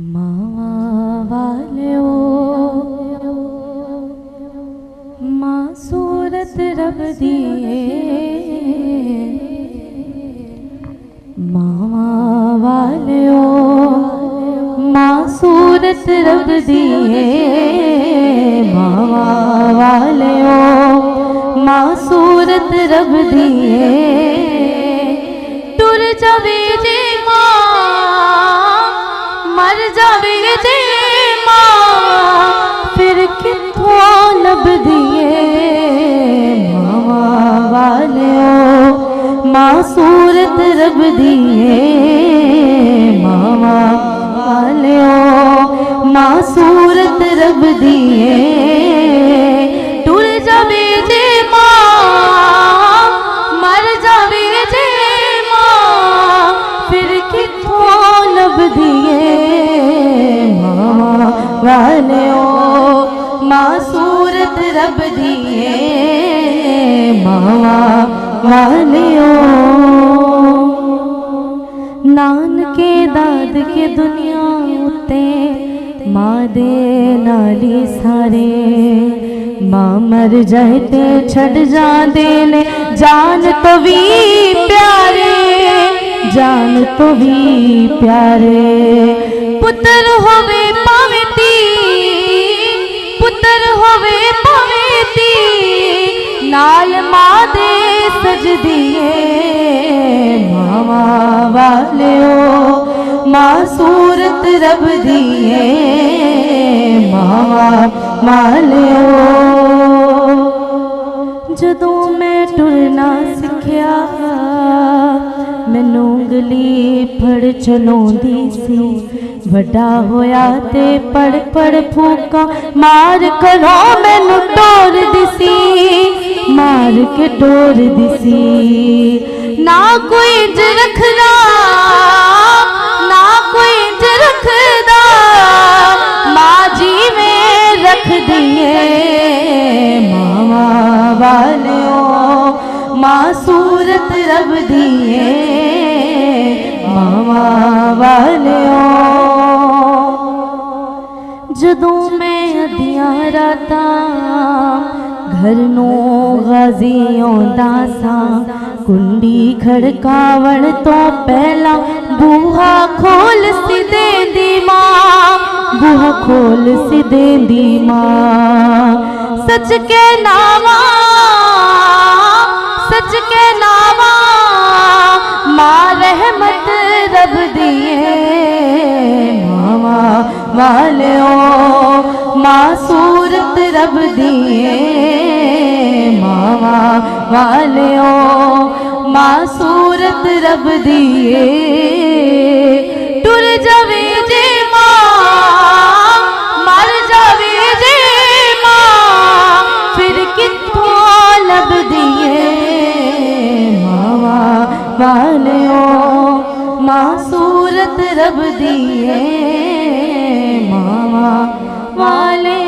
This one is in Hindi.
मावा वालियो मां सूरत रब दिए मावा वालियो मां सूरत रब दिए मावा वालियो मां सूरत रब दिए टुर जावे जे मर जावे जे मां फिर किथों लब दिए मावा वालियो मां सूरत रब दिए मावा वालियो मां सूरत रब दिए टुर जावे जे मां मर जावे जे मां फिर किथों लब दिए वालियो मां सूरत रब दिए मावा वालियो नानके दाद के दुनिया उते मां दे नाली सारे मां मर जाए ते छड़ जांदे ने जान तो भी प्यारे जान तो भी प्यारे पुत्र होवे पुत्र होवे पवेती नाल मां दे सजदिए मावा वालियो मां सूरत रब दिए मावा वालियो जदों मैं टुरना सिखिया मैनू उंगली फड़ चलाउंदी सी वड्डा होया ते पड़ पड़ फूका मार करो मैनू टोर दिसी मार के टोर दिसी ना कोई इंज रखदा ना कोई इंज रखदा मां जी में रख दिए मावा वालियो मां सूरत रब दिए मावा वालियो जदों मैं अदियां रातां घर नूं गाजी आउंदा सां कुंडी खड़कावण तो पहला बूहा खोल सी देंदी मां बूहा खोल सी देंदी मां सच के नावा मां रहमत रब दिए मावा वालियो मां सूरत रब दिए मावा वालियो मां सूरत रब दिए टुर जावे जे मां मर जावे जे मां फिर किथों लब दिए मावा वालियो मां सूरत रब दिए मावा वाले